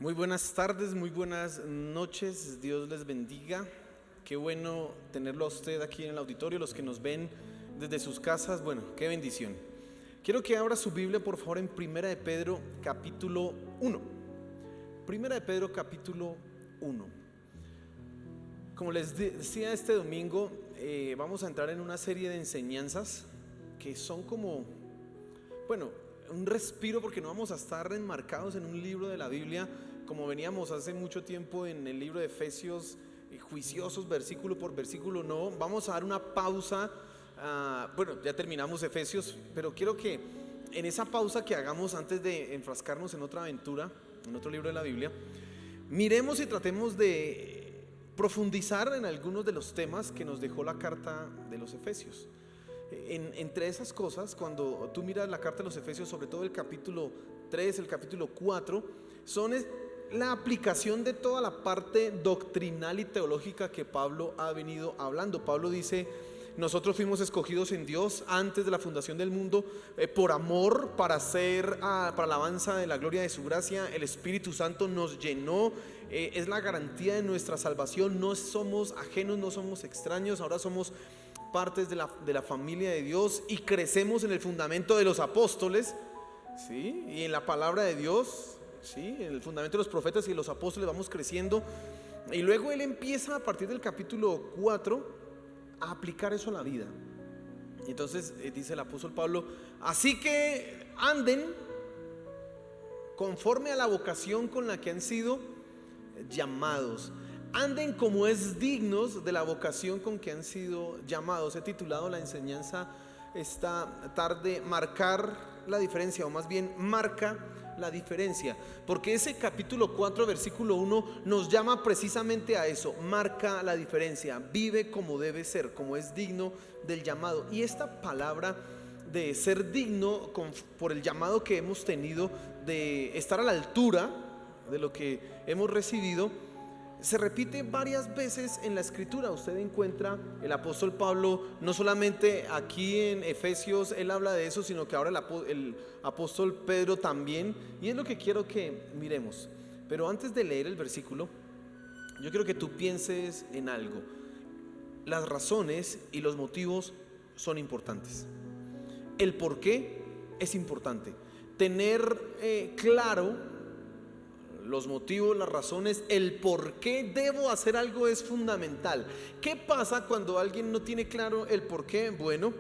Muy buenas tardes, muy buenas noches, Dios les bendiga. Qué bueno tenerlo a usted aquí en el auditorio, los que nos ven desde sus casas, bueno, qué bendición. Quiero que abra su Biblia por favor en Primera de Pedro capítulo 1. Primera de Pedro capítulo 1. Como les decía este domingo, vamos a entrar en una serie de enseñanzas que son como, bueno, un respiro, porque no vamos a estar enmarcados en un libro de la Biblia como veníamos hace mucho tiempo en el libro de Efesios, juiciosos versículo por versículo. No, vamos a dar una pausa. Bueno, ya terminamos Efesios, pero quiero que en esa pausa que hagamos antes de enfrascarnos en otra aventura, en otro libro de la Biblia, miremos y tratemos de profundizar en algunos de los temas que nos dejó la carta de los Efesios. Entre esas cosas, cuando tú miras la carta de los Efesios, sobre todo el capítulo 3, el capítulo 4, son la aplicación de toda la parte doctrinal y teológica que Pablo ha venido hablando. Pablo dice: nosotros fuimos escogidos en Dios antes de la fundación del mundo, por amor, para alabanza de la gloria de su gracia. El Espíritu Santo nos llenó, es la garantía de nuestra salvación. No somos ajenos, no somos extraños, ahora somos partes de la familia de Dios y crecemos en el fundamento de los apóstoles, ¿sí? Y en la palabra de Dios, ¿sí? En el fundamento de los profetas y de los apóstoles vamos creciendo. Y luego él empieza a partir del capítulo 4 a aplicar eso a la vida. Entonces dice el apóstol Pablo: así que anden conforme a la vocación con la que han sido llamados. Anden como es dignos de la vocación con que han sido llamados. He titulado la enseñanza esta tarde: marcar la diferencia, o más bien marca la diferencia, porque ese capítulo 4 versículo 1 nos llama precisamente a eso: marca la diferencia, vive como debe ser, como es digno del llamado. Y esta palabra de ser digno por el llamado que hemos tenido, de estar a la altura de lo que hemos recibido, se repite varias veces en la escritura. Usted encuentra el apóstol Pablo, no solamente aquí en Efesios él habla de eso, sino que ahora el apóstol Pedro también. Y es lo que quiero que miremos. Pero antes de leer el versículo, yo quiero que tú pienses en algo. Las razones y los motivos son importantes. El por qué es importante. Tener claro los motivos, las razones, el por qué debo hacer algo es fundamental. ¿Qué pasa cuando alguien no tiene claro el por qué? Bueno,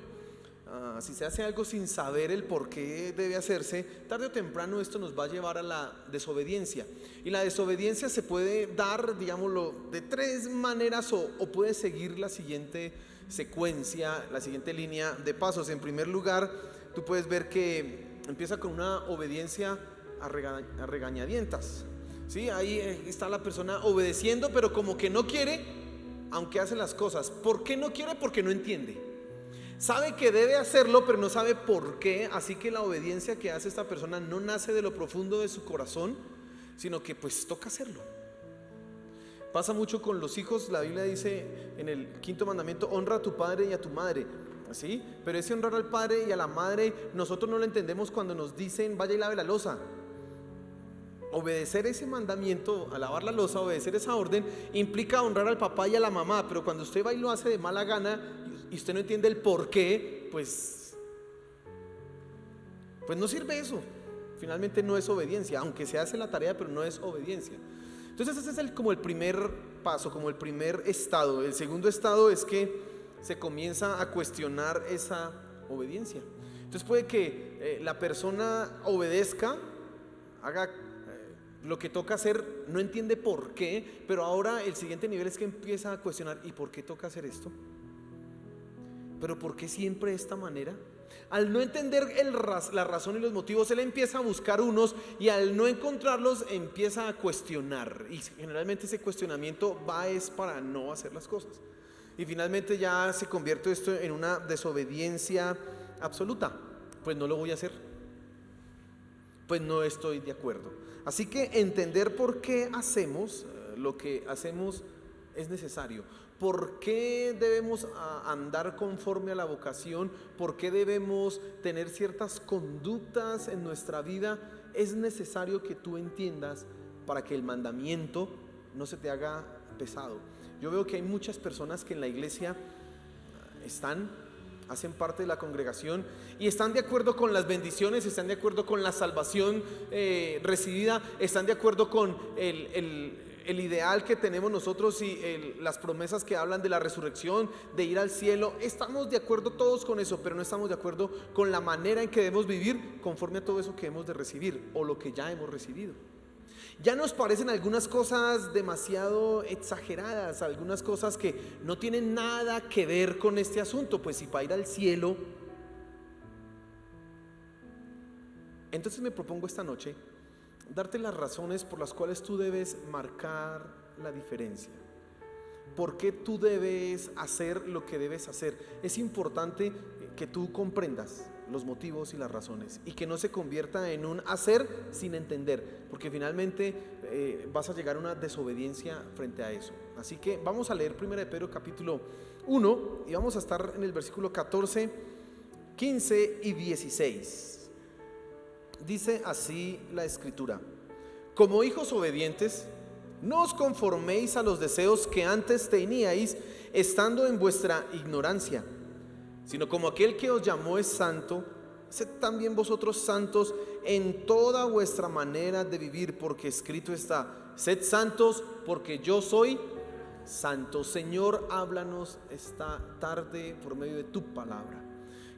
si se hace algo sin saber el por qué debe hacerse, tarde o temprano esto nos va a llevar a la desobediencia. Y la desobediencia se puede dar, digámoslo, de tres maneras, o puede seguir la siguiente secuencia, la siguiente línea de pasos. En primer lugar, tú puedes ver que empieza con una obediencia a regañadientas. Sí, ahí está la persona obedeciendo, pero como que no quiere, aunque hace las cosas. ¿Por qué no quiere? Porque no entiende. Sabe que debe hacerlo, pero no sabe por qué. Así que la obediencia que hace esta persona no nace de lo profundo de su corazón, sino que pues toca hacerlo. Pasa mucho con los hijos. La Biblia dice en el 5º mandamiento: honra a tu padre y a tu madre. ¿Sí? Pero ese honrar al padre y a la madre, nosotros no lo entendemos cuando nos dicen: vaya y lave la loza. Obedecer ese mandamiento, a lavar la loza, obedecer esa orden, implica honrar al papá y a la mamá. Pero cuando usted va y lo hace de mala gana y usted no entiende el por qué, pues no sirve eso. Finalmente no es obediencia, aunque se hace la tarea, pero no es obediencia. Entonces ese es como el primer paso, como el primer estado. El segundo estado es que se comienza a cuestionar esa obediencia. Entonces puede que la persona obedezca, haga lo que toca hacer, no entiende por qué, pero ahora el siguiente nivel es que empieza a cuestionar: ¿y por qué toca hacer esto? ¿Pero por qué siempre de esta manera? Al no entender la razón y los motivos, él empieza a buscar unos, y al no encontrarlos empieza a cuestionar, y generalmente ese cuestionamiento es para no hacer las cosas, y finalmente ya se convierte esto en una desobediencia absoluta. Pues no lo voy a hacer, pues no estoy de acuerdo. Así que entender por qué hacemos lo que hacemos es necesario. ¿Por qué debemos andar conforme a la vocación? ¿Por qué debemos tener ciertas conductas en nuestra vida? Es necesario que tú entiendas para que el mandamiento no se te haga pesado. Yo veo que hay muchas personas que en la iglesia hacen parte de la congregación y están de acuerdo con las bendiciones, están de acuerdo con la salvación recibida, están de acuerdo con el ideal que tenemos nosotros y las promesas que hablan de la resurrección, de ir al cielo. Estamos de acuerdo todos con eso, pero no estamos de acuerdo con la manera en que debemos vivir conforme a todo eso que hemos de recibir o lo que ya hemos recibido. Ya nos parecen algunas cosas demasiado exageradas, algunas cosas que no tienen nada que ver con este asunto. Pues si para ir al cielo, entonces me propongo esta noche darte las razones por las cuales tú debes marcar la diferencia. ¿Por qué tú debes hacer lo que debes hacer? Es importante que tú comprendas los motivos y las razones y que no se convierta en un hacer sin entender, porque finalmente vas a llegar a una desobediencia frente a eso. Así que vamos a leer 1 de Pedro capítulo 1 y vamos a estar en el versículo 14, 15 y 16. Dice así la escritura: como hijos obedientes, no os conforméis a los deseos que antes teníais estando en vuestra ignorancia, sino como aquel que os llamó es santo, sed también vosotros santos en toda vuestra manera de vivir, porque escrito está: sed santos porque yo soy santo. Señor, háblanos esta tarde por medio de tu palabra,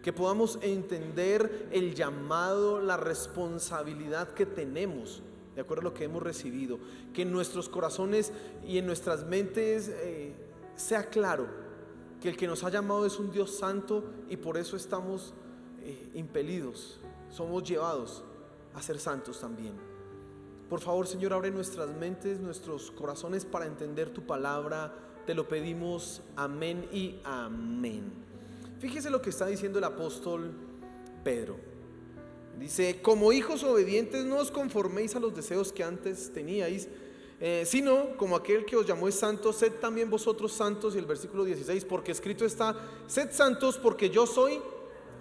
que podamos entender el llamado, la responsabilidad que tenemos de acuerdo a lo que hemos recibido, que en nuestros corazones y en nuestras mentes sea claro que el que nos ha llamado es un Dios santo y por eso estamos impelidos, somos llevados a ser santos también. Por favor, Señor, abre nuestras mentes, nuestros corazones para entender tu palabra. Te lo pedimos, amén y amén. Fíjese lo que está diciendo el apóstol Pedro. Dice: como hijos obedientes, no os conforméis a los deseos que antes teníais, sino como aquel que os llamó es santo, sed también vosotros santos. Y el versículo 16: porque escrito está: sed santos porque yo soy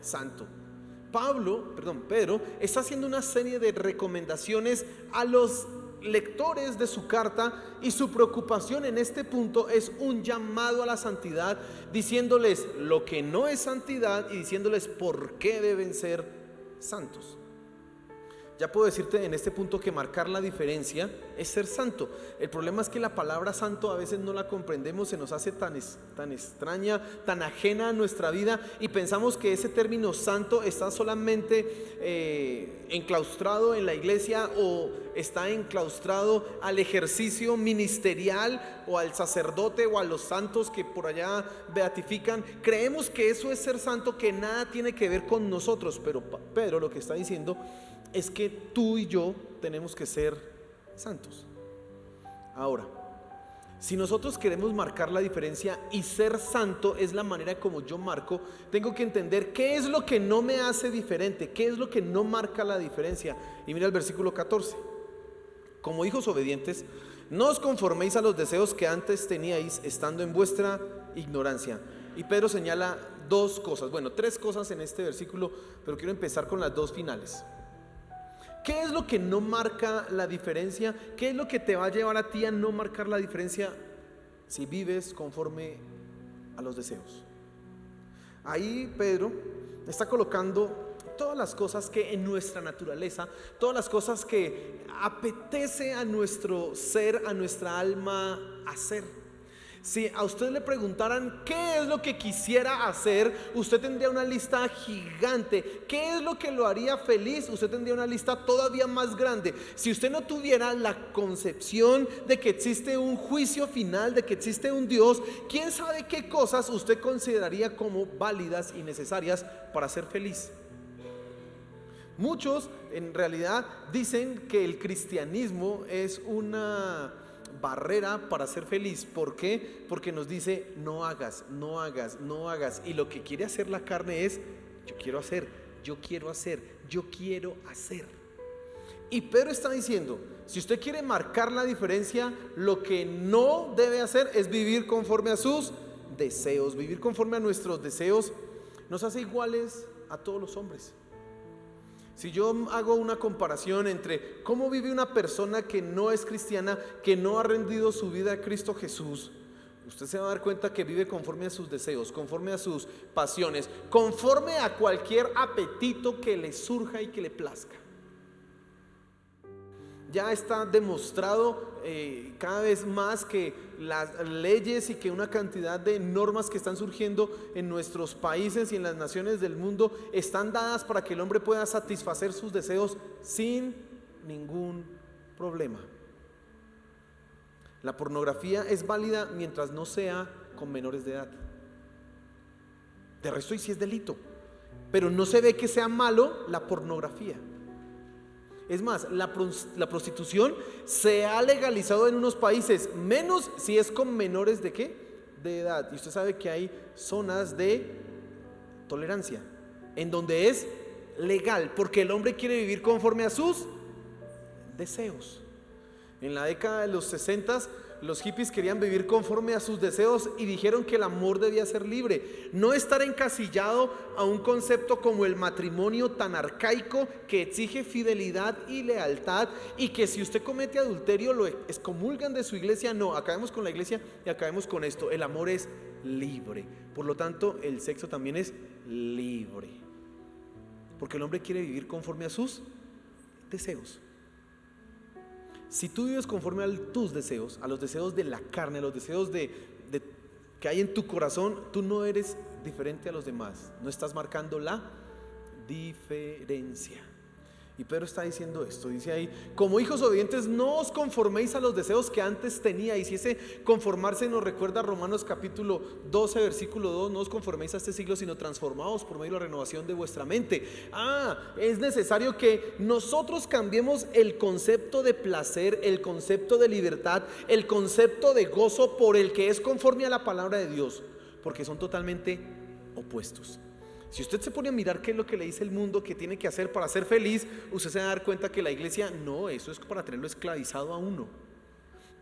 santo. Pedro está haciendo una serie de recomendaciones a los lectores de su carta, y su preocupación en este punto es un llamado a la santidad, diciéndoles lo que no es santidad y diciéndoles por qué deben ser santos. Ya puedo decirte en este punto que marcar la diferencia es ser santo. El problema es que la palabra santo a veces no la comprendemos, se nos hace tan extraña, tan ajena a nuestra vida, y pensamos que ese término santo está solamente enclaustrado en la iglesia, o está enclaustrado al ejercicio ministerial o al sacerdote o a los santos que por allá beatifican. Creemos que eso es ser santo, que nada tiene que ver con nosotros, pero Pedro lo que está diciendo es que tú y yo tenemos que ser santos. Ahora, si nosotros queremos marcar la diferencia y ser santo es la manera como yo marco, tengo que entender qué es lo que no me hace diferente, qué es lo que no marca la diferencia. Y mira el versículo 14: como hijos obedientes, no os conforméis a los deseos que antes teníais estando en vuestra ignorancia. Y Pedro señala tres cosas en este versículo, pero quiero empezar con las dos finales. ¿Qué es lo que no marca la diferencia? ¿Qué es lo que te va a llevar a ti a no marcar la diferencia si vives conforme a los deseos? Ahí Pedro está colocando todas las cosas que en nuestra naturaleza, todas las cosas que apetece a nuestro ser, a nuestra alma hacer. Si a usted le preguntaran qué es lo que quisiera hacer, usted tendría una lista gigante. ¿Qué es lo que lo haría feliz? Usted tendría una lista todavía más grande. Si usted no tuviera la concepción de que existe un juicio final, de que existe un Dios, quién sabe qué cosas usted consideraría como válidas y necesarias para ser feliz. Muchos en realidad dicen que el cristianismo es una barrera para ser feliz. ¿Por qué? Porque nos dice no hagas, no hagas, no hagas, y lo que quiere hacer la carne es yo quiero hacer, yo quiero hacer, yo quiero hacer. Y Pedro está diciendo, si usted quiere marcar la diferencia, lo que no debe hacer es vivir conforme a sus deseos. Vivir conforme a nuestros deseos nos hace iguales a todos los hombres. Si yo hago una comparación entre cómo vive una persona que no es cristiana, que no ha rendido su vida a Cristo Jesús, usted se va a dar cuenta que vive conforme a sus deseos, conforme a sus pasiones, conforme a cualquier apetito que le surja y que le plazca. Ya está demostrado cada vez más que las leyes y que una cantidad de normas que están surgiendo en nuestros países y en las naciones del mundo están dadas para que el hombre pueda satisfacer sus deseos sin ningún problema. La pornografía es válida mientras no sea con menores de edad. De resto, y si es delito, pero no se ve que sea malo la pornografía. Es más, la prostitución se ha legalizado en unos países, menos si es con menores de ¿qué? De edad. Y usted sabe que hay zonas de tolerancia, en donde es legal, porque el hombre quiere vivir conforme a sus deseos. En la década de los 60, los hippies querían vivir conforme a sus deseos y dijeron que el amor debía ser libre, no estar encasillado a un concepto como el matrimonio tan arcaico que exige fidelidad y lealtad, y que si usted comete adulterio lo excomulgan de su iglesia. No, acabemos con la iglesia y acabemos con esto. El amor es libre, por lo tanto el sexo también es libre, porque el hombre quiere vivir conforme a sus deseos. Si tú vives conforme a tus deseos, a los deseos de la carne, a los deseos que hay en tu corazón, tú no eres diferente a los demás, no estás marcando la diferencia. Y Pedro está diciendo esto, dice ahí: como hijos obedientes, no os conforméis a los deseos que antes teníais. Y ese conformarse nos recuerda a Romanos capítulo 12, versículo 2: no os conforméis a este siglo, sino transformaos por medio de la renovación de vuestra mente. Es necesario que nosotros cambiemos el concepto de placer, el concepto de libertad, el concepto de gozo por el que es conforme a la palabra de Dios, porque son totalmente opuestos. Si usted se pone a mirar qué es lo que le dice el mundo que tiene que hacer para ser feliz, usted se va a dar cuenta que la iglesia, no, eso es para tenerlo esclavizado a uno.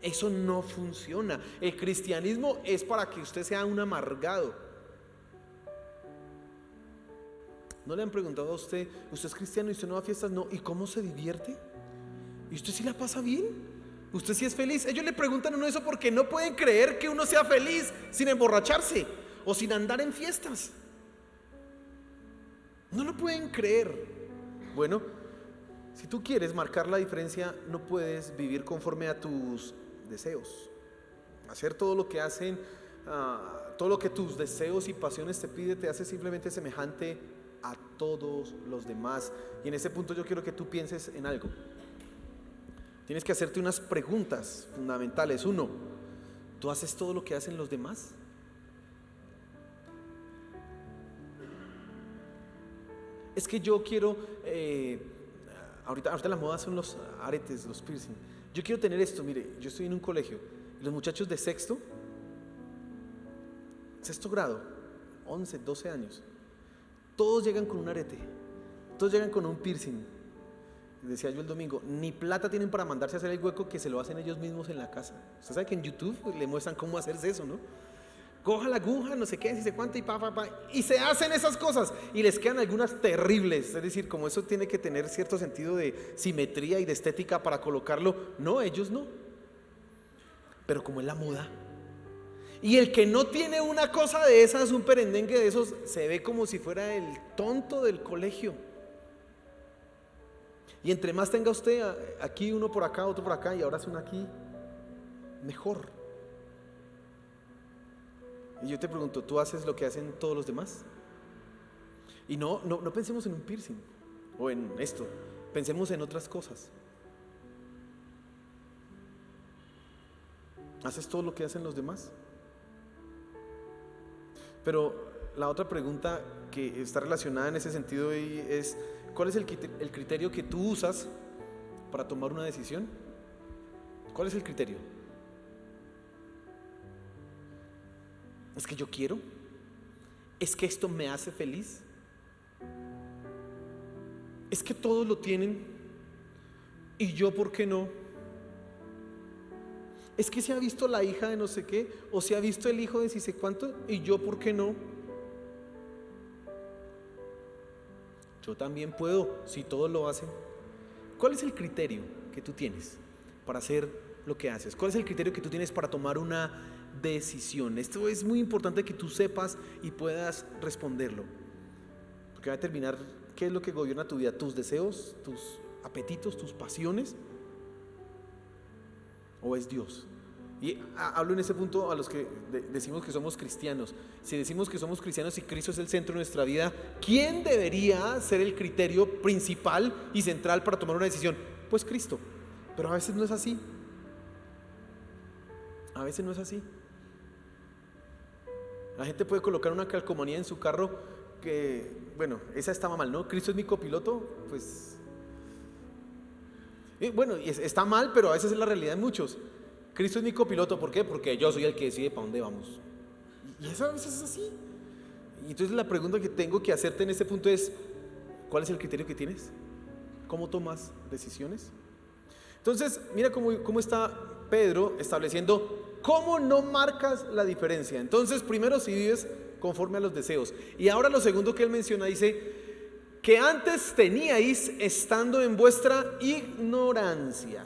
Eso no funciona. El cristianismo es para que usted sea un amargado. ¿No le han preguntado a usted es cristiano y usted no va a fiestas? No. ¿Y cómo se divierte? ¿Y usted sí la pasa bien? ¿Usted sí es feliz? Ellos le preguntan a uno eso porque no pueden creer que uno sea feliz sin emborracharse o sin andar en fiestas. No lo pueden creer. Bueno, si tú quieres marcar la diferencia, no puedes vivir conforme a tus deseos, hacer todo lo que hacen, todo lo que tus deseos y pasiones te piden, te hace simplemente semejante a todos los demás. Y en ese punto yo quiero que tú pienses en algo. Tienes que hacerte unas preguntas fundamentales. Uno, ¿tú haces todo lo que hacen los demás? Es que yo quiero, ahorita la moda son los aretes, los piercing. Yo quiero tener esto. Mire, yo estoy en un colegio y los muchachos de sexto grado, 11, 12 años, todos llegan con un arete, todos llegan con un piercing. Decía yo el domingo, ni plata tienen para mandarse a hacer el hueco, que se lo hacen ellos mismos en la casa. Usted sabe que en YouTube le muestran cómo hacerse eso, ¿no? Coja la aguja, no sé qué, no sé cuánto, y se hacen esas cosas y les quedan algunas terribles. Es decir, como eso tiene que tener cierto sentido de simetría y de estética para colocarlo. No, ellos no. Pero como es la moda, y el que no tiene una cosa de esas, un perendengue de esos, se ve como si fuera el tonto del colegio. Y entre más tenga usted, aquí uno por acá, otro por acá, y ahora es uno aquí, mejor. Y yo te pregunto, ¿tú haces lo que hacen todos los demás? Y no pensemos en un piercing o en esto, pensemos en otras cosas. ¿Haces todo lo que hacen los demás? Pero la otra pregunta que está relacionada en ese sentido es: ¿cuál es el criterio que tú usas para tomar una decisión? ¿Cuál es el criterio? ¿Es que yo quiero? ¿Es que esto me hace feliz? ¿Es que todos lo tienen y yo por qué no? ¿Es que se ha visto la hija de no sé qué, o se ha visto el hijo de si sé cuánto y yo por qué no? Yo también puedo, si todos lo hacen. ¿Cuál es el criterio que tú tienes para hacer lo que haces? ¿Cuál es el criterio que tú tienes para tomar una decisión? Esto es muy importante que tú sepas y puedas responderlo, porque va a determinar qué es lo que gobierna tu vida: tus deseos, tus apetitos, tus pasiones, o es Dios. Y hablo en ese punto a los que decimos que somos cristianos. Si decimos que somos cristianos y Cristo es el centro de nuestra vida, ¿quién debería ser el criterio principal y central para tomar una decisión? Pues Cristo. Pero a veces no es así. A veces no es así. La gente puede colocar una calcomanía en su carro que, bueno, esa estaba mal, ¿no? Cristo es mi copiloto, pues... bueno, está mal, pero a veces es la realidad de muchos. Cristo es mi copiloto, ¿por qué? Porque yo soy el que decide para dónde vamos. Y eso a veces es así. Y entonces la pregunta que tengo que hacerte en este punto es: ¿cuál es el criterio que tienes? ¿Cómo tomas decisiones? Entonces, mira cómo está Pedro estableciendo cómo no marcas la diferencia. Entonces, primero, si vives conforme a los deseos. Y ahora lo segundo que él menciona, dice que antes teníais estando en vuestra ignorancia.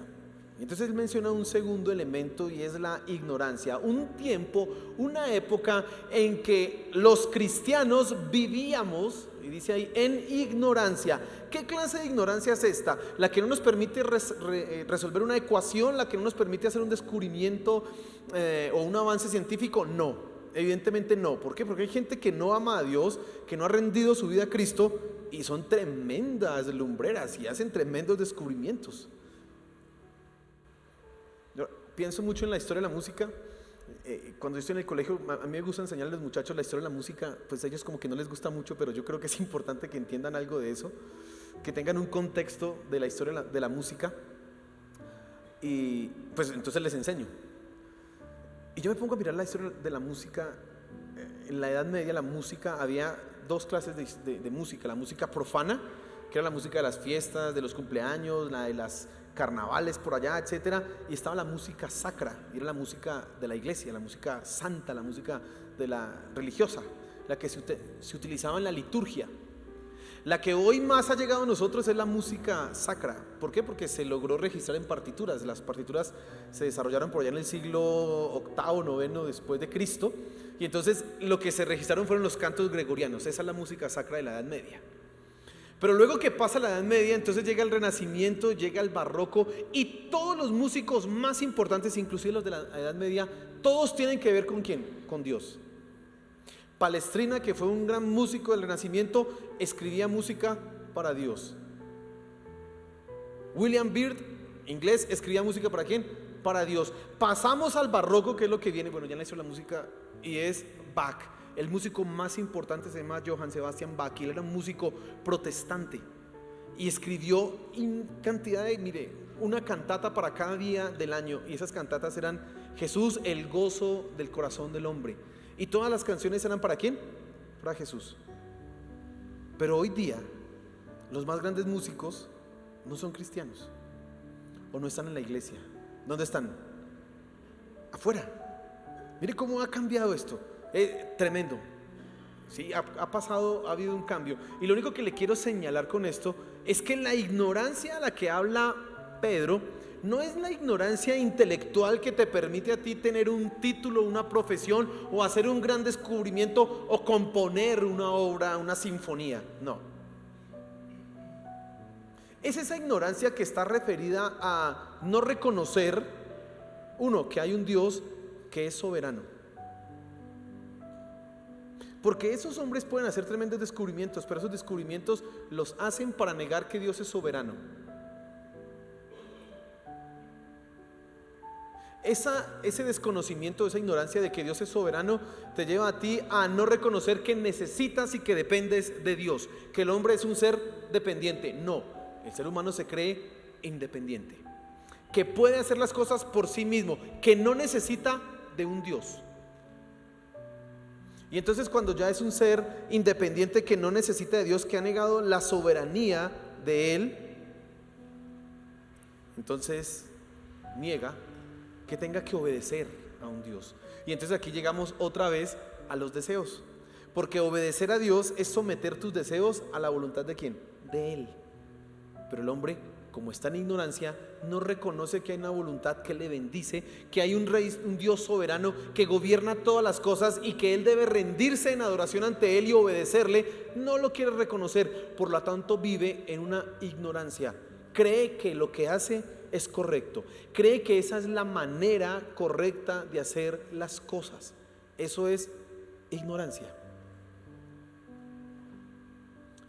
Entonces él menciona un segundo elemento, y es la ignorancia. Un tiempo, una época en que los cristianos vivíamos, y dice ahí, en ignorancia. ¿Qué clase de ignorancia es esta? La que no nos permite resolver una ecuación, la que no nos permite hacer un descubrimiento o un avance científico. No, evidentemente no. ¿Por qué? Porque hay gente que no ama a Dios, que no ha rendido su vida a Cristo, y son tremendas lumbreras y hacen tremendos descubrimientos. Yo pienso mucho en la historia de la música. Cuando yo estoy en el colegio, a mí me gusta enseñarle a los muchachos la historia de la música. Pues a ellos como que no les gusta mucho, pero yo creo que es importante que entiendan algo de eso, que tengan un contexto de la historia de la música. Y pues entonces les enseño. Y yo me pongo a mirar la historia de la música. En la Edad Media la música, había dos clases de música: la música profana, que era la música de las fiestas, de los cumpleaños, la de las carnavales por allá, etcétera, y estaba la música sacra, y era la música de la iglesia, la música santa, la música de la religiosa, la que se utilizaba en la liturgia. La que hoy más ha llegado a nosotros es la música sacra. ¿Por qué? Porque se logró registrar en partituras. Las partituras se desarrollaron por allá en el siglo VIII, IX después de Cristo, y entonces lo que se registraron fueron los cantos gregorianos. Esa es la música sacra de la Edad Media. Pero luego que pasa la Edad Media, entonces llega el Renacimiento, llega el Barroco, y todos los músicos más importantes, inclusive los de la Edad Media, todos tienen que ver ¿con quién? Con Dios. Palestrina, que fue un gran músico del Renacimiento, escribía música para Dios. William Byrd, inglés, escribía música ¿para quién? Para Dios. Pasamos al Barroco, que es lo que viene, bueno, ya no hizo la música, y es Bach. El músico más importante se llama Johann Sebastian Bach, y él era un músico protestante y escribió cantidad de, mire, una cantata para cada día del año, y esas cantatas eran Jesús, el gozo del corazón del hombre, y todas las canciones eran ¿para quién? Para Jesús. Pero hoy día los más grandes músicos no son cristianos, o no están en la iglesia. ¿Dónde están? Afuera. Mire cómo ha cambiado esto. Tremendo. Sí, ha pasado, ha habido un cambio. Y lo único que le quiero señalar con esto es que la ignorancia a la que habla Pedro no es la ignorancia intelectual que te permite a ti tener un título, una profesión, o hacer un gran descubrimiento, o componer una obra, una sinfonía. No. Es esa ignorancia que está referida a no reconocer, uno, que hay un Dios que es soberano. Porque esos hombres pueden hacer tremendos descubrimientos, pero esos descubrimientos los hacen para negar que Dios es soberano. Ese desconocimiento, esa ignorancia de que Dios es soberano, te lleva a ti a no reconocer que necesitas y que dependes de Dios, que el hombre es un ser dependiente. No, el ser humano se cree independiente, que puede hacer las cosas por sí mismo, que no necesita de un Dios. Y entonces, cuando ya es un ser independiente que no necesita de Dios, que ha negado la soberanía de Él, entonces niega que tenga que obedecer a un Dios. Y entonces aquí llegamos otra vez a los deseos, porque obedecer a Dios es someter tus deseos a la voluntad ¿de quién? de Él. Pero el hombre, como está en ignorancia, no reconoce que hay una voluntad que le bendice, que hay un rey, un Dios soberano que gobierna todas las cosas y que él debe rendirse en adoración ante él y obedecerle. No lo quiere reconocer, por lo tanto vive en una ignorancia. Cree que lo que hace es correcto, cree que esa es la manera correcta de hacer las cosas. Eso es ignorancia.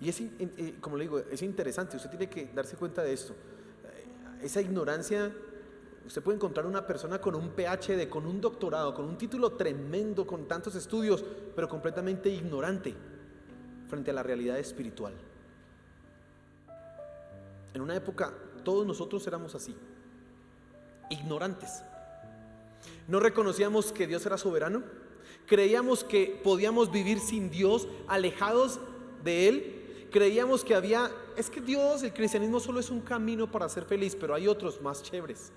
Y como le digo, es interesante, usted tiene que darse cuenta de esto. Esa ignorancia, usted puede encontrar una persona con un PhD, con un doctorado, con un título tremendo, con tantos estudios, pero completamente ignorante frente a la realidad espiritual. En una época todos nosotros éramos así, ignorantes. No reconocíamos que Dios era soberano, creíamos que podíamos vivir sin Dios, alejados de Él. Creíamos que es que Dios, el cristianismo solo es un camino para ser feliz, pero hay otros más chéveres.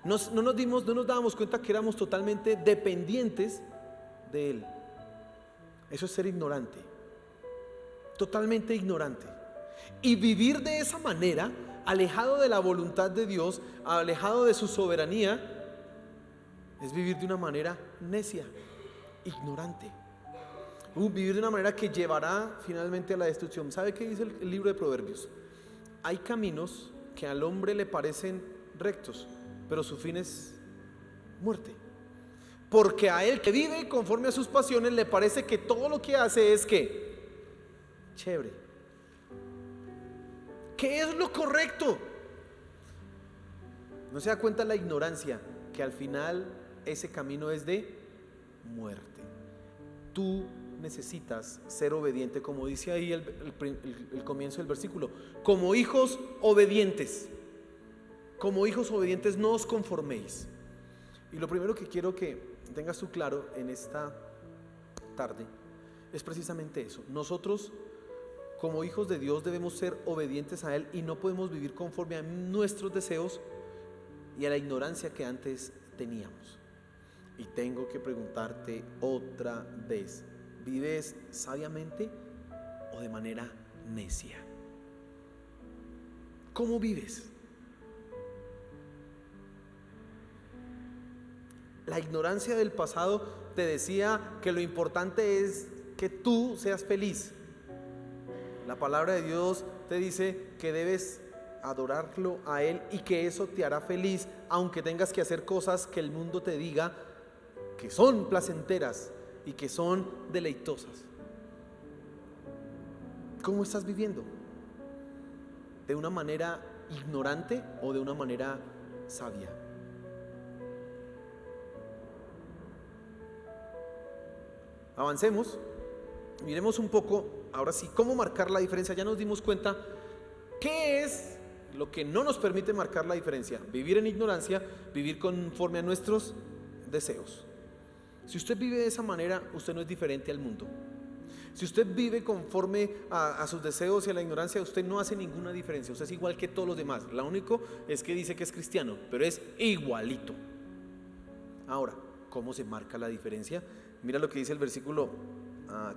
No nos dábamos cuenta que éramos totalmente dependientes de Él. Eso es ser ignorante, totalmente ignorante. Y vivir de esa manera, alejado de la voluntad de Dios, alejado de su soberanía, es vivir de una manera necia, ignorante. Vivir de una manera que llevará finalmente a la destrucción. ¿Sabe qué dice el libro de Proverbios? Hay caminos que al hombre le parecen rectos, pero su fin es muerte. Porque a él que vive conforme a sus pasiones le parece que todo lo que hace es que chévere. ¿Qué es lo correcto? No se da cuenta la ignorancia, que al final ese camino es de muerte. Tú necesitas ser obediente, como dice ahí el comienzo del versículo, como hijos obedientes. Como hijos obedientes no os conforméis. Y lo primero que quiero que tengas tú claro en esta tarde es precisamente eso. Nosotros como hijos de Dios debemos ser obedientes a Él y no podemos vivir conforme a nuestros deseos y a la ignorancia que antes teníamos. Y tengo que preguntarte otra vez: ¿vives sabiamente o de manera necia? ¿Cómo vives? La ignorancia del pasado te decía que lo importante es que tú seas feliz. La palabra de Dios te dice que debes adorarlo a Él y que eso te hará feliz, aunque tengas que hacer cosas que el mundo te diga que son placenteras y que son deleitosas. ¿Cómo estás viviendo? ¿De una manera ignorante o de una manera sabia? Avancemos, miremos un poco, ahora sí, cómo marcar la diferencia. Ya nos dimos cuenta qué es lo que no nos permite marcar la diferencia: vivir en ignorancia, vivir conforme a nuestros deseos. Si usted vive de esa manera, usted no es diferente al mundo. Si usted vive conforme a sus deseos y a la ignorancia, usted no hace ninguna diferencia. Usted es igual que todos los demás. Lo único es que dice que es cristiano, pero es igualito. Ahora, ¿cómo se marca la diferencia? Mira lo que dice el versículo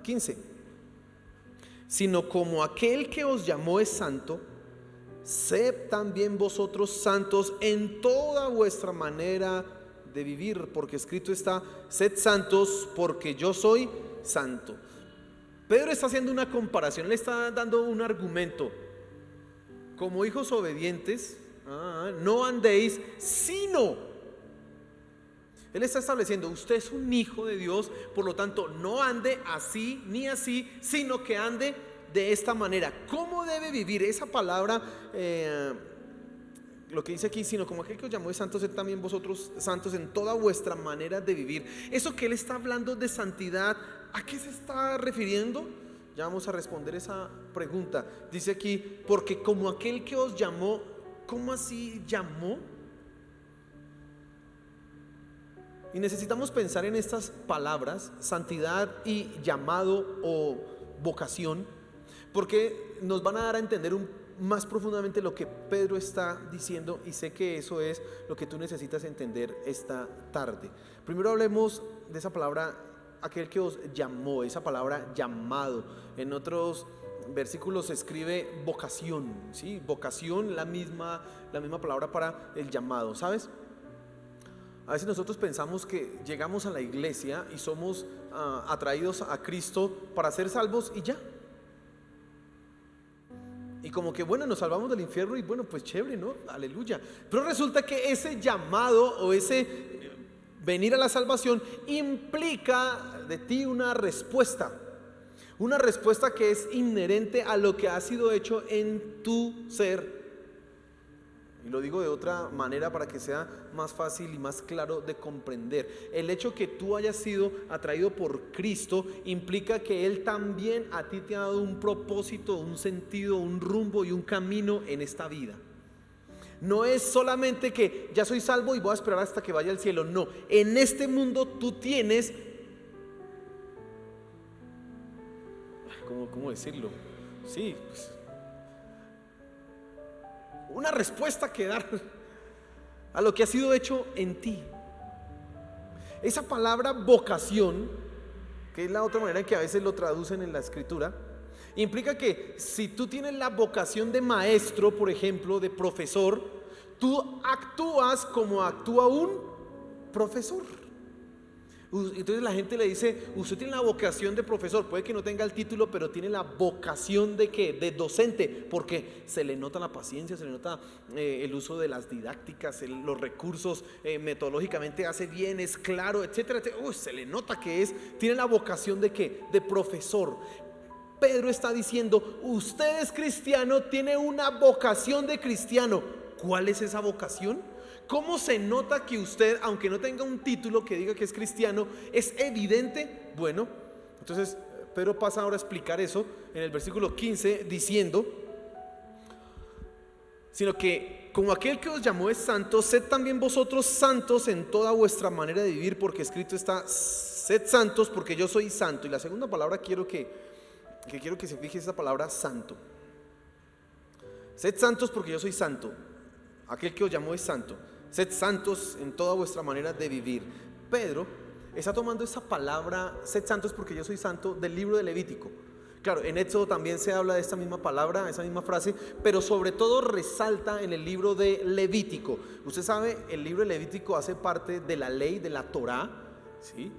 15. Sino como aquel que os llamó es santo, sed también vosotros santos en toda vuestra manera de vivir, porque escrito está: sed santos porque yo soy santo. Pedro está haciendo una comparación, le está dando un argumento. Como hijos obedientes, no andéis sino. Él está estableciendo: usted es un hijo de Dios, por lo tanto no ande así ni así, sino que ande de esta manera. ¿Cómo debe vivir? Esa palabra, lo que dice aquí: sino como aquel que os llamó es santo, sed también vosotros santos en toda vuestra manera de vivir. Eso que él está hablando de santidad, ¿a qué se está refiriendo? Ya vamos a responder esa pregunta. Dice aquí: porque como aquel que os llamó. ¿Cómo así llamó? Y necesitamos pensar en estas palabras, santidad y llamado o vocación, porque nos van a dar a entender más profundamente lo que Pedro está diciendo, y sé que eso es lo que tú necesitas entender esta tarde. Primero hablemos de esa palabra, aquel que os llamó, esa palabra llamado. En otros versículo se escribe vocación, ¿sí? Vocación, la misma palabra para el llamado, ¿sabes? A veces nosotros pensamos que llegamos a la iglesia y somos atraídos a Cristo para ser salvos y ya. Y como que bueno, nos salvamos del infierno y bueno, pues chévere, ¿no? Aleluya. Pero resulta que ese llamado o ese venir a la salvación implica de ti una respuesta que es inherente a lo que ha sido hecho en tu ser. Y lo digo de otra manera para que sea más fácil y más claro de comprender. El hecho que tú hayas sido atraído por Cristo implica que Él también a ti te ha dado un propósito, un sentido, un rumbo y un camino en esta vida. No es solamente que ya soy salvo y voy a esperar hasta que vaya al cielo. No, en este mundo tú tienes, ¿cómo decirlo? Sí, pues, una respuesta que dar a lo que ha sido hecho en ti. Esa palabra vocación, que es la otra manera en que a veces lo traducen en la escritura, implica que si tú tienes la vocación de maestro, por ejemplo, de profesor, tú actúas como actúa un profesor. Entonces la gente le dice, usted tiene la vocación de profesor, puede que no tenga el título, pero tiene la vocación de ¿qué? De docente, porque se le nota la paciencia, se le nota el uso de las didácticas, los recursos, metodológicamente hace bien, es claro, etcétera, etcétera. Se le nota que tiene la vocación de ¿qué? De profesor. Pedro está diciendo, usted es cristiano, tiene una vocación de cristiano. ¿Cuál es esa vocación? ¿Cómo se nota que usted, aunque no tenga un título que diga que es cristiano, es evidente? Bueno, entonces Pedro pasa ahora a explicar eso en el versículo 15 diciendo, sino que como aquel que os llamó es santo, sed también vosotros santos en toda vuestra manera de vivir, porque escrito está, sed santos porque yo soy santo. Y la segunda palabra quiero que se fije esa palabra santo. Sed santos porque yo soy santo. Aquel que os llamó es santo. Sed santos en toda vuestra manera de vivir. Pedro está tomando esa palabra, sed santos porque yo soy santo, del libro de Levítico. Claro, en Éxodo también se habla de esta misma palabra, esa misma frase, pero sobre todo resalta en el libro de Levítico. Usted sabe, el libro de Levítico hace parte de la ley, de la Torá, ¿sí?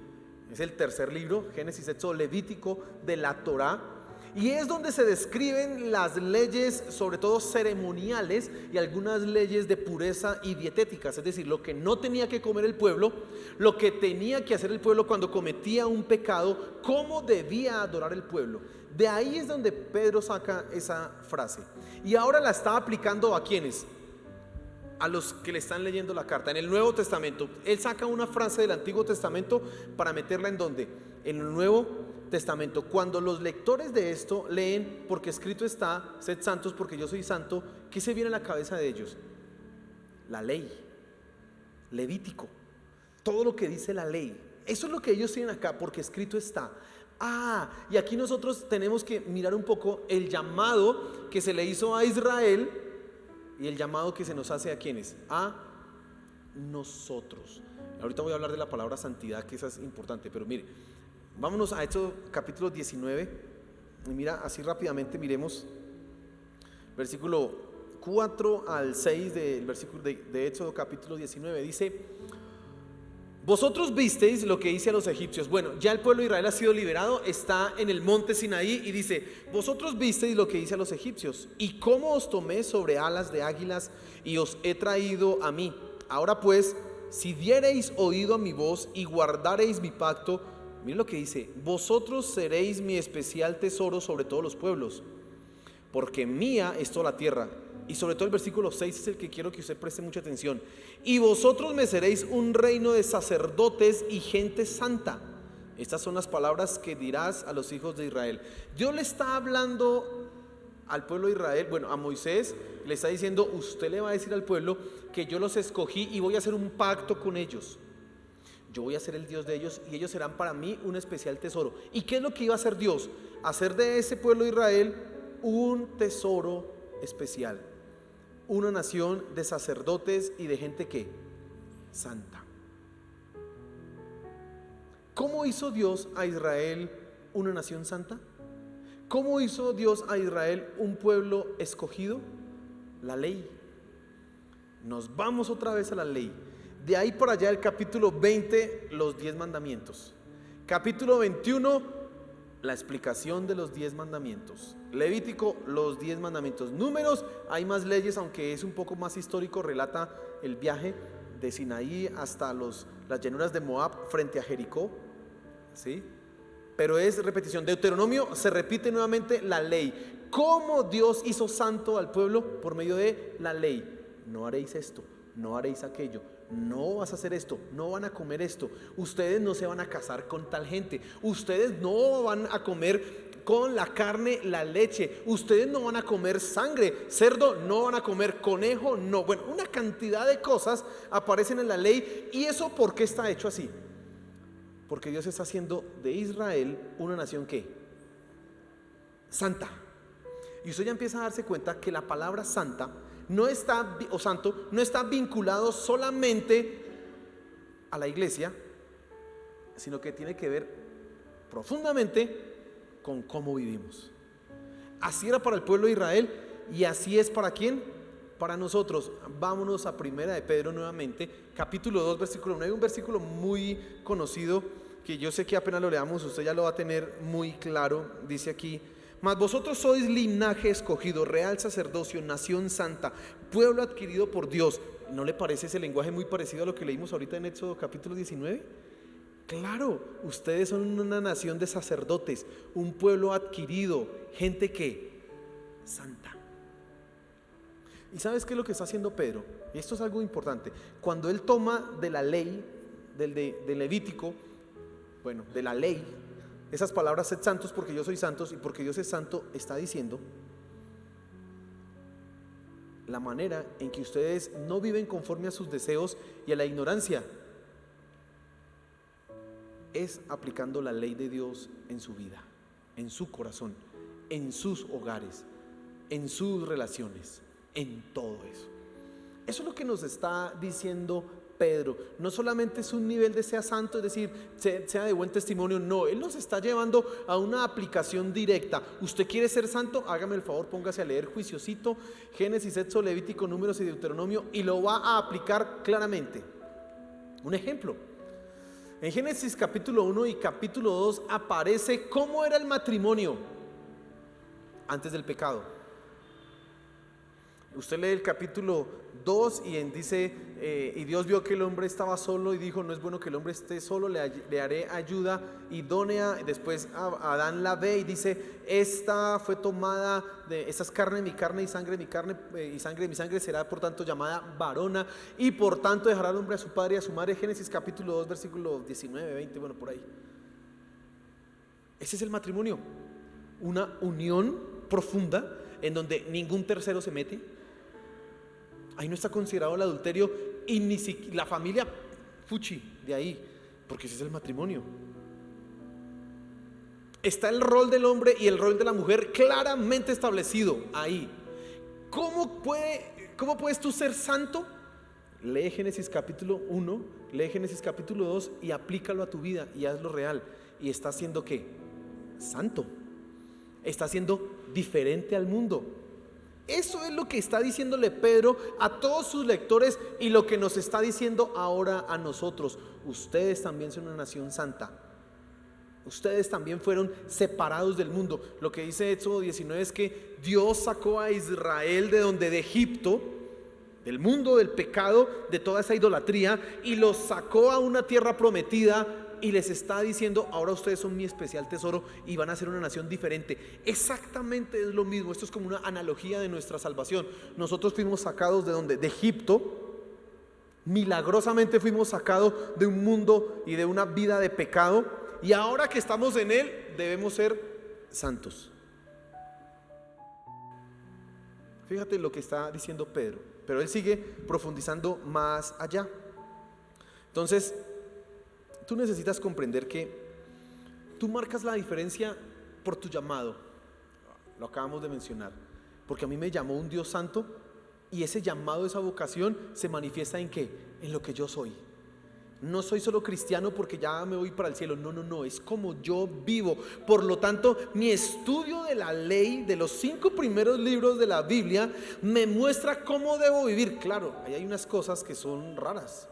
Es el tercer libro, Génesis, Éxodo, Levítico, de la Torá. Y es donde se describen las leyes, sobre todo ceremoniales, y algunas leyes de pureza y dietéticas. Es decir, lo que no tenía que comer el pueblo, lo que tenía que hacer el pueblo cuando cometía un pecado, cómo debía adorar el pueblo. De ahí es donde Pedro saca esa frase. Y ahora la está aplicando ¿a quiénes? A los que le están leyendo la carta. En el Nuevo Testamento, él saca una frase del Antiguo Testamento para meterla ¿en dónde? En el Nuevo Testamento. Cuando los lectores de esto leen, porque escrito está, sed santos porque yo soy santo, ¿qué se viene a la cabeza de ellos? La ley, Levítico, todo lo que dice la ley. Eso es lo que ellos tienen acá, porque escrito está. Y aquí nosotros tenemos que mirar un poco el llamado que se le hizo a Israel y el llamado que se nos hace a ¿quiénes? A nosotros. Ahorita voy a hablar de la palabra santidad, que esa es importante, pero mire, vámonos a Éxodo capítulo 19 y mira, así rápidamente miremos versículo 4 al 6 del versículo de Éxodo capítulo 19. Dice, vosotros visteis lo que hice a los egipcios. Bueno, ya el pueblo de Israel ha sido liberado, está en el monte Sinaí y dice, vosotros visteis lo que hice a los egipcios y cómo os tomé sobre alas de águilas y os he traído a mí. Ahora pues, si diereis oído a mi voz y guardareis mi pacto, miren lo que dice, vosotros seréis mi especial tesoro sobre todos los pueblos, porque mía es toda la tierra. Y sobre todo el versículo 6 es el que quiero que usted preste mucha atención. Y vosotros me seréis un reino de sacerdotes y gente santa. Estas son las palabras que dirás a los hijos de Israel. Dios le está hablando al pueblo de Israel, bueno, a Moisés le está diciendo, usted le va a decir al pueblo que yo los escogí y voy a hacer un pacto con ellos. Yo voy a ser el Dios de ellos y ellos serán para mí un especial tesoro. ¿Y qué es lo que iba a hacer Dios? Hacer de ese pueblo de Israel un tesoro especial, una nación de sacerdotes y de gente que santa. ¿Cómo hizo Dios a Israel una nación santa? ¿Cómo hizo Dios a Israel un pueblo escogido? La ley. Nos vamos otra vez a la ley. De ahí por allá el capítulo 20, los 10 mandamientos. Capítulo 21, la explicación de los 10 mandamientos. Levítico, los 10 mandamientos. Números, hay más leyes, aunque es un poco más histórico, relata el viaje de Sinaí hasta las llanuras de Moab frente a Jericó, ¿sí? Pero es repetición. Deuteronomio, se repite nuevamente la ley. ¿Cómo Dios hizo santo al pueblo? Por medio de la ley. No haréis esto, no haréis aquello, no vas a hacer esto, no van a comer esto, ustedes no se van a casar con tal gente, ustedes no van a comer con la carne, la leche, ustedes no van a comer sangre, cerdo, no van a comer conejo, no. Bueno, una cantidad de cosas aparecen en la ley. ¿Y eso por qué está hecho así? Porque Dios está haciendo de Israel una nación ¿qué? Santa. Y usted ya empieza a darse cuenta que la palabra santa no está, o santo, no está vinculado solamente a la iglesia, sino que tiene que ver profundamente con cómo vivimos. Así era para el pueblo de Israel y así es para ¿quién? Para nosotros. Vámonos a Primera de Pedro nuevamente, capítulo 2, versículo 9, un versículo muy conocido que yo sé que apenas lo leamos usted ya lo va a tener muy claro. Dice aquí: mas vosotros sois linaje escogido, real sacerdocio, nación santa, pueblo adquirido por Dios. ¿No le parece ese lenguaje muy parecido a lo que leímos ahorita en Éxodo capítulo 19? Claro, ustedes son una nación de sacerdotes, un pueblo adquirido, gente que santa. ¿Y sabes qué es lo que está haciendo Pedro? Y esto es algo importante. Cuando él toma de la ley, del Levítico, bueno, de la ley, esas palabras: sed santos porque yo soy santos, y porque Dios es santo, está diciendo la manera en que ustedes no viven conforme a sus deseos y a la ignorancia, es aplicando la ley de Dios en su vida, en su corazón, en sus hogares, en sus relaciones, en todo eso. Eso es lo que nos está diciendo Pedro. No solamente es un nivel de sea santo, es decir, sea de buen testimonio, no, él nos está llevando a una aplicación directa. ¿Usted quiere ser santo? Hágame el favor, póngase a leer juiciosito Génesis, Éxodo, Levítico, Números y Deuteronomio, y lo va a aplicar claramente. Un ejemplo: en Génesis capítulo 1 y capítulo 2 aparece cómo era el matrimonio antes del pecado. Usted lee el capítulo 2 y dice: y Dios vio que el hombre estaba solo y dijo: no es bueno que el hombre esté solo, le haré ayuda idónea. Después Adán la ve y dice: esta fue tomada esta es carne de mi carne y sangre de mi carne, y sangre de mi sangre, será por tanto llamada varona, y por tanto dejará al hombre a su padre y a su madre. Génesis capítulo 2 versículo 19, 20, bueno, por ahí. Ese es el matrimonio, una unión profunda en donde ningún tercero se mete. Ahí no está considerado el adulterio y ni siquiera la familia fuchi de ahí, porque ese es el matrimonio. Está el rol del hombre y el rol de la mujer claramente establecido ahí. ¿Cómo puedes tú ser santo? Lee Génesis capítulo 1, lee Génesis capítulo 2 y aplícalo a tu vida y hazlo real. Y está siendo ¿qué? Santo. Está siendo diferente al mundo. Eso es lo que está diciéndole Pedro a todos sus lectores y lo que nos está diciendo ahora a nosotros. Ustedes también son una nación santa. Ustedes también fueron separados del mundo. Lo que dice Éxodo 19 es que Dios sacó a Israel de donde, de Egipto, del mundo del pecado, de toda esa idolatría, y los sacó a una tierra prometida. Y les está diciendo: ahora ustedes son mi especial tesoro y van a ser una nación diferente. Exactamente es lo mismo. Esto es como una analogía de nuestra salvación. Nosotros fuimos sacados de donde, de Egipto. Milagrosamente fuimos sacados de un mundo y de una vida de pecado, y ahora que estamos en él debemos ser santos. Fíjate lo que está diciendo Pedro, pero él sigue profundizando más allá. Entonces, tú necesitas comprender que tú marcas la diferencia por tu llamado. Lo acabamos de mencionar. Porque a mí me llamó un Dios santo, y ese llamado, esa vocación se manifiesta ¿en qué? En lo que yo soy. No soy solo cristiano porque ya me voy para el cielo. No, no, no, es como yo vivo. Por lo tanto, mi estudio de la ley, de los 5 primeros libros de la Biblia, me muestra cómo debo vivir. Claro, ahí hay unas cosas que son raras.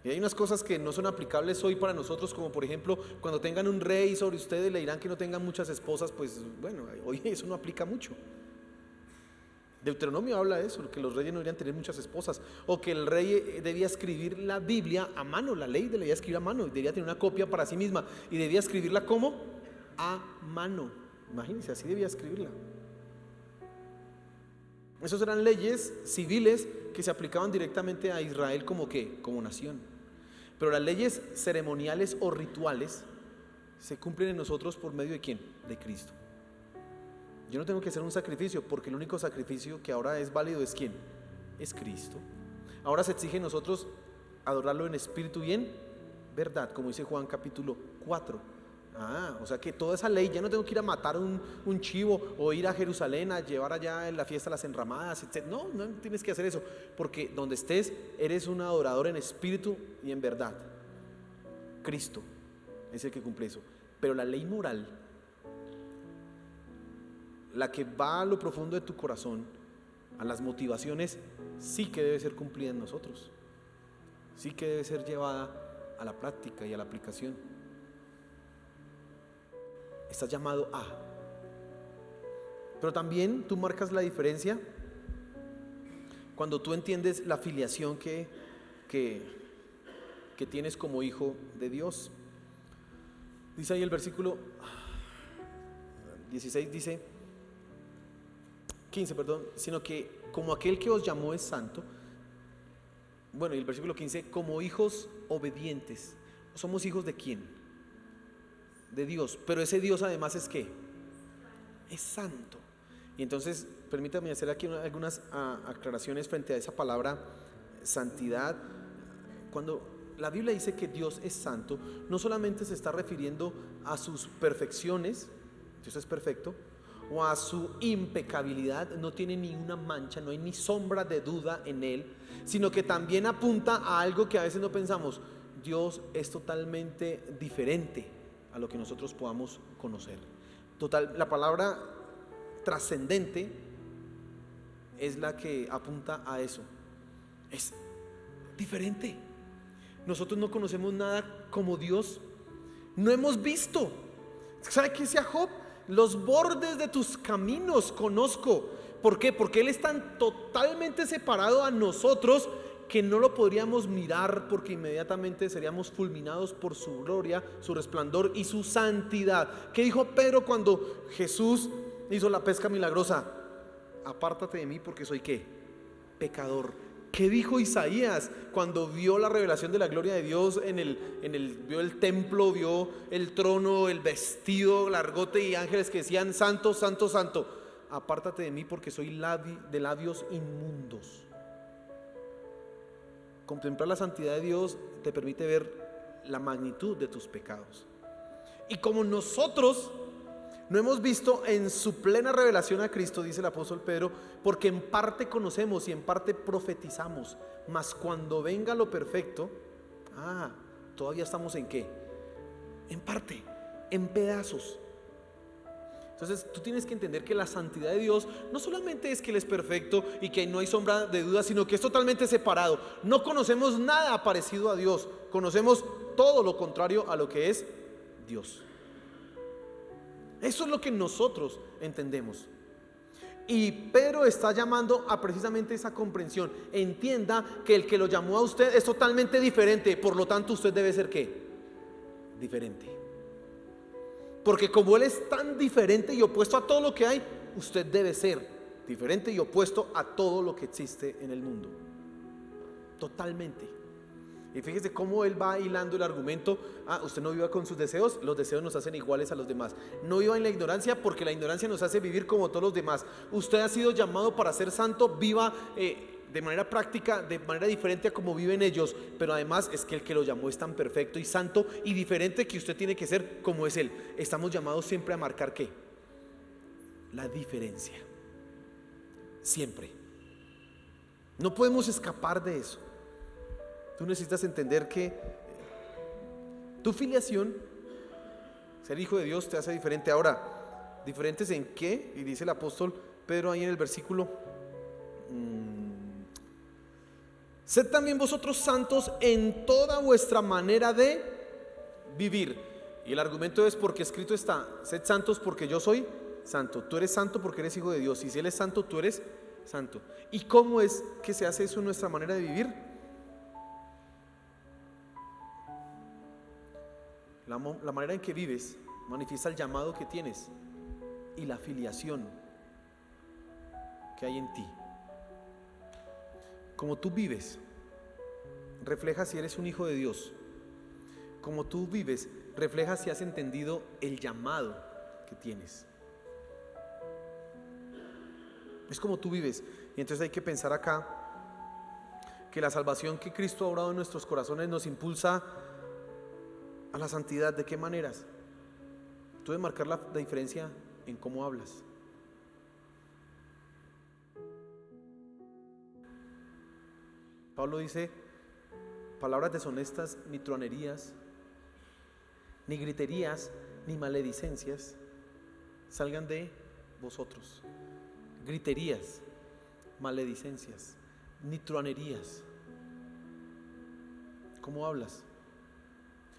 Y hay unas cosas que no son aplicables hoy para nosotros, como por ejemplo, cuando tengan un rey sobre ustedes, le dirán que no tengan muchas esposas. Pues bueno, hoy eso no aplica mucho. Deuteronomio habla de eso, que los reyes no deberían tener muchas esposas, o que el rey debía escribir la Biblia a mano, la ley debía escribir a mano, debía tener una copia para sí misma, y debía escribirla ¿cómo? A mano. Imagínense, así debía escribirla. Esas eran leyes civiles que se aplicaban directamente a Israel como ¿qué? Como nación. Pero las leyes ceremoniales o rituales se cumplen en nosotros por medio ¿de quién? De Cristo. Yo no tengo que hacer un sacrificio, porque el único sacrificio que ahora es válido es ¿quién? Es Cristo. Ahora se exige en nosotros adorarlo en espíritu y en verdad, como dice Juan capítulo 4. O sea que toda esa ley, ya no tengo que ir a matar un chivo o ir a Jerusalén a llevar allá en la fiesta las enramadas, etc. No, no tienes que hacer eso, porque donde estés eres un adorador en espíritu y en verdad. Cristo es el que cumple eso. Pero la ley moral, la que va a lo profundo de tu corazón, a las motivaciones, sí que debe ser cumplida en nosotros, sí que debe ser llevada a la práctica y a la aplicación. Estás llamado a. Pero también tú marcas la diferencia cuando tú entiendes la filiación que tienes como hijo de Dios. Dice ahí el versículo 16, dice 15, perdón, sino que como aquel que os llamó es santo. Bueno, y el versículo 15, como hijos obedientes. ¿Somos hijos de quién? De Dios. Pero ese Dios además es ¿qué? Es santo. Y entonces permítame hacer aquí algunas aclaraciones frente a esa palabra santidad. Cuando la Biblia dice que Dios es santo, no solamente se está refiriendo a sus perfecciones, Dios es perfecto, o a su impecabilidad, no tiene ni una mancha, no hay ni sombra de duda en él, sino que también apunta a algo que a veces no pensamos. Dios es totalmente diferente a lo que nosotros podamos conocer. La palabra trascendente es la que apunta a eso. Es diferente. Nosotros no conocemos nada como Dios. No hemos visto. ¿Sabe qué decía Job? Los bordes de tus caminos conozco. ¿Por qué? Porque Él es tan totalmente separado a nosotros que no lo podríamos mirar, porque inmediatamente seríamos fulminados por su gloria, su resplandor y su santidad. ¿Qué dijo Pedro cuando Jesús hizo la pesca milagrosa? Apártate de mí porque soy ¿qué? Pecador. ¿Qué dijo Isaías cuando vio la revelación de la gloria de Dios vio el templo, vio el trono, el vestido, largote y ángeles que decían santo, santo, santo? Apártate de mí porque soy de labios inmundos. Contemplar la santidad de Dios te permite ver la magnitud de tus pecados. Y como nosotros no hemos visto en su plena revelación a Cristo, dice el apóstol Pedro, porque en parte conocemos y en parte profetizamos, mas cuando venga lo perfecto, todavía estamos ¿en qué? En parte, en pedazos. Entonces tú tienes que entender que la santidad de Dios no solamente es que Él es perfecto y que no hay sombra de duda, sino que es totalmente separado. No conocemos nada parecido a Dios, conocemos todo lo contrario a lo que es Dios. Eso es lo que nosotros entendemos. Y Pedro está llamando a precisamente esa comprensión. Entienda que el que lo llamó a usted es totalmente diferente, por lo tanto usted debe ser ¿qué? Diferente. Porque como Él es tan diferente y opuesto a todo lo que hay, usted debe ser diferente y opuesto a todo lo que existe en el mundo. Totalmente. Y fíjese cómo Él va hilando el argumento. Usted no viva con sus deseos, los deseos nos hacen iguales a los demás. No viva en la ignorancia, porque la ignorancia nos hace vivir como todos los demás. Usted ha sido llamado para ser santo, viva de manera práctica, de manera diferente a como viven ellos. Pero además es que el que lo llamó es tan perfecto y santo y diferente que usted tiene que ser como es Él. Estamos llamados siempre a marcar ¿qué? La diferencia. Siempre. No podemos escapar de eso. Tú necesitas entender que tu filiación, ser hijo de Dios, te hace diferente. Ahora, ¿diferentes en qué? Y dice el apóstol Pedro ahí en el versículo: sed también vosotros santos en toda vuestra manera de vivir. Y el argumento es porque escrito está: sed santos porque yo soy santo. Tú eres santo porque eres hijo de Dios, y si Él es santo, tú eres santo. ¿Y cómo es que se hace eso en nuestra manera de vivir? La manera en que vives manifiesta el llamado que tienes y la filiación que hay en ti. Como tú vives, refleja si eres un hijo de Dios. Como tú vives, refleja si has entendido el llamado que tienes. Es como tú vives. Y entonces hay que pensar acá que la salvación que Cristo ha obrado en nuestros corazones nos impulsa a la santidad. ¿De qué maneras? Tú debes marcar la diferencia en cómo hablas. Pablo dice: palabras deshonestas, ni truanerías, ni griterías, ni maledicencias salgan de vosotros. Griterías, maledicencias, ni truanerías. ¿Cómo hablas?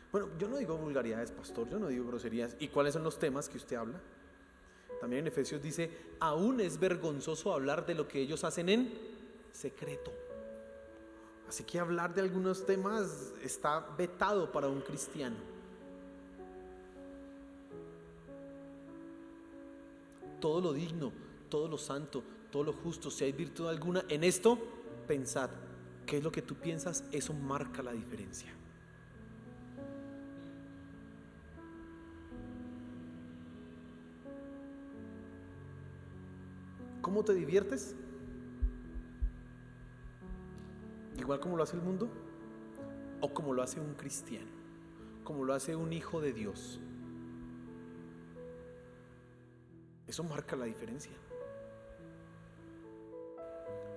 Bueno, yo no digo vulgaridades, pastor, yo no digo groserías. ¿Y cuáles son los temas que usted habla? También en Efesios dice: aún es vergonzoso hablar de lo que ellos hacen en secreto. Así que hablar de algunos temas está vetado para un cristiano. Todo lo digno, todo lo santo, todo lo justo, si hay virtud alguna en esto, pensad. ¿Qué es lo que tú piensas? Eso marca la diferencia. ¿Cómo te diviertes? ¿Igual como lo hace el mundo? ¿O como lo hace un cristiano? ¿Como lo hace un hijo de Dios? Eso marca la diferencia.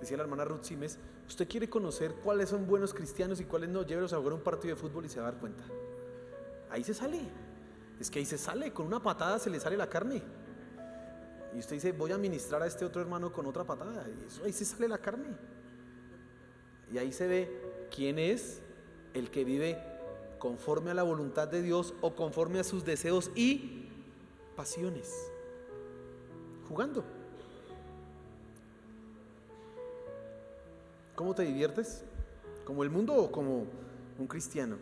Decía la hermana Ruth Simes: usted quiere conocer cuáles son buenos cristianos y cuáles no, llévelos a jugar un partido de fútbol y se va a dar cuenta. Ahí se sale. Es que ahí se sale, con una patada se le sale la carne. Y usted dice: voy a ministrar a este otro hermano con otra patada. Y eso, ahí se sale la carne. Y ahí se ve quién es el que vive conforme a la voluntad de Dios o conforme a sus deseos y pasiones. Jugando. ¿Cómo te diviertes? ¿Como el mundo o como un cristiano?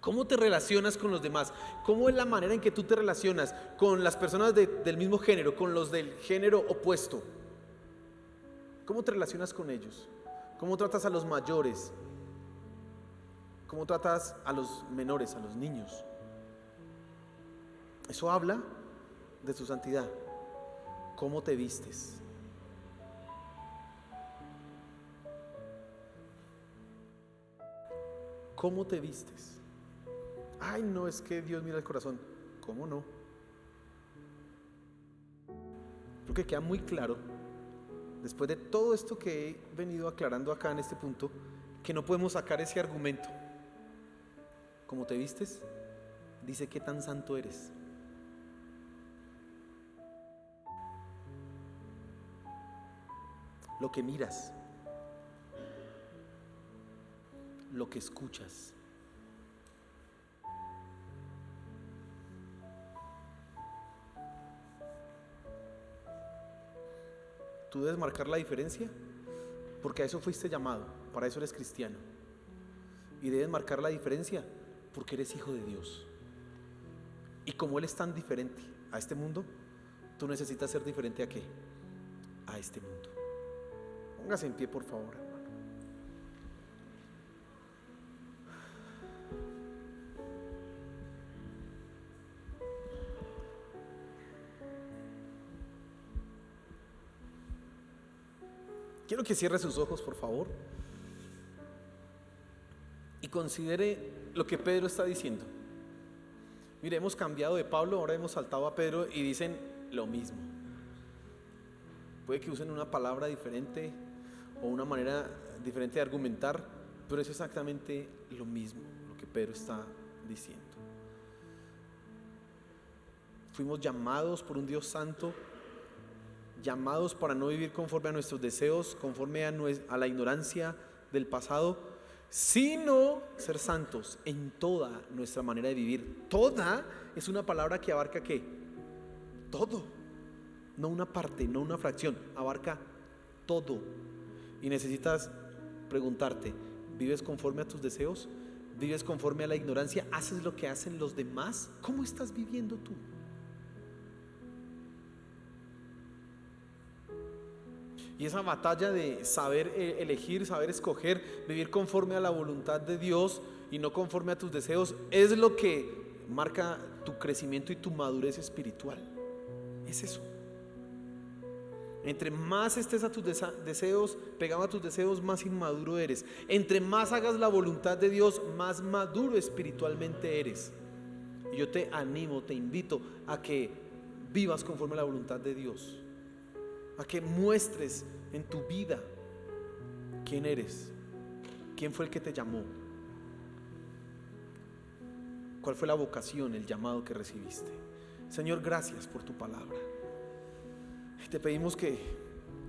¿Cómo te relacionas con los demás? ¿Cómo es la manera en que tú te relacionas con las personas del mismo género, con los del género opuesto? ¿Cómo te relacionas con ellos? ¿Cómo tratas a los mayores? ¿Cómo tratas a los menores, a los niños? Eso habla de tu santidad. ¿Cómo te vistes? ¿Cómo te vistes? Ay, no, es que Dios mira el corazón. ¿Cómo no? Creo que queda muy claro, después de todo esto que he venido aclarando acá en este punto, que no podemos sacar ese argumento. ¿Cómo te vistes? Dice qué tan santo eres. Lo que miras, lo que escuchas, tú debes marcar la diferencia, porque a eso fuiste llamado, para eso eres cristiano. Y debes marcar la diferencia porque eres hijo de Dios. Y como Él es tan diferente a este mundo, tú necesitas ser diferente ¿a qué? A este mundo. Póngase en pie, por favor, hermano. Quiero que cierre sus ojos, por favor, y considere lo que Pedro está diciendo. Mire, hemos cambiado de Pablo, ahora hemos saltado a Pedro y dicen lo mismo. Puede que usen una palabra diferente o una manera diferente de argumentar, Pero es exactamente lo mismo lo que Pedro está diciendo. Fuimos llamados por un Dios santo, llamados para no vivir conforme a nuestros deseos, conforme a la ignorancia del pasado, sino ser santos en toda nuestra manera de vivir. Toda es una palabra que abarca ¿qué? Todo, no una parte, no una fracción, abarca todo. Y necesitas preguntarte: ¿vives conforme a tus deseos? ¿Vives conforme a la ignorancia? ¿Haces lo que hacen los demás? ¿Cómo estás viviendo tú? Y esa batalla de saber elegir, saber escoger, vivir conforme a la voluntad de Dios y no conforme a tus deseos, es lo que marca tu crecimiento y tu madurez espiritual. Es eso. Entre más estés a tus deseos, pegado a tus deseos, más inmaduro eres. Entre más hagas la voluntad de Dios, más maduro espiritualmente eres. Y yo te animo, te invito a que vivas conforme a la voluntad de Dios, a que muestres en tu vida quién eres, quién fue el que te llamó, cuál fue la vocación, el llamado que recibiste. Señor, gracias por tu palabra. Te pedimos que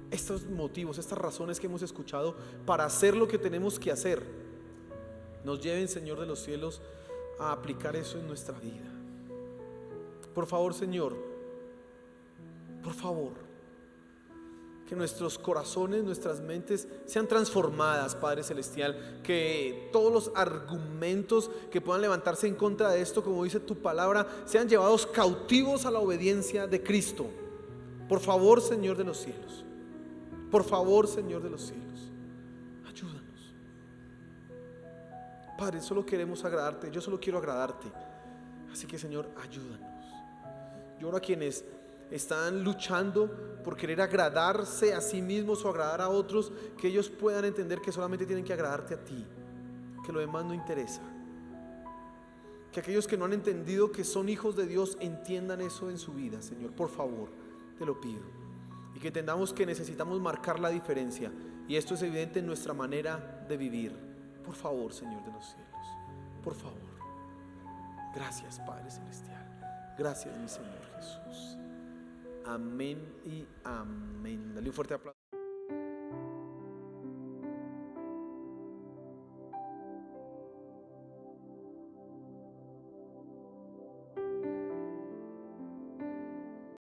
estos motivos, estas razones que hemos escuchado para hacer lo que tenemos que hacer, nos lleven, Señor de los cielos, a aplicar eso en nuestra vida. Por favor, Señor, por favor, que nuestros corazones, nuestras mentes sean transformadas, Padre Celestial. Que todos los argumentos que puedan levantarse en contra de esto, como dice tu palabra, sean llevados cautivos a la obediencia de Cristo. Por favor, Señor de los cielos, por favor, Señor de los cielos, ayúdanos. Padre, solo queremos agradarte, yo solo quiero agradarte. Así que, Señor, ayúdanos. Yo oro a quienes están luchando por querer agradarse a sí mismos o agradar a otros, que ellos puedan entender que solamente tienen que agradarte a ti, que lo demás no interesa. Que aquellos que no han entendido que son hijos de Dios entiendan eso en su vida, Señor, por favor, te lo pido. Y que entendamos que necesitamos marcar la diferencia, y esto es evidente en nuestra manera de vivir. Por favor, Señor de los cielos, por favor. Gracias, Padre Celestial. Gracias, mi Señor Jesús. Amén y amén. Dale un fuerte aplauso.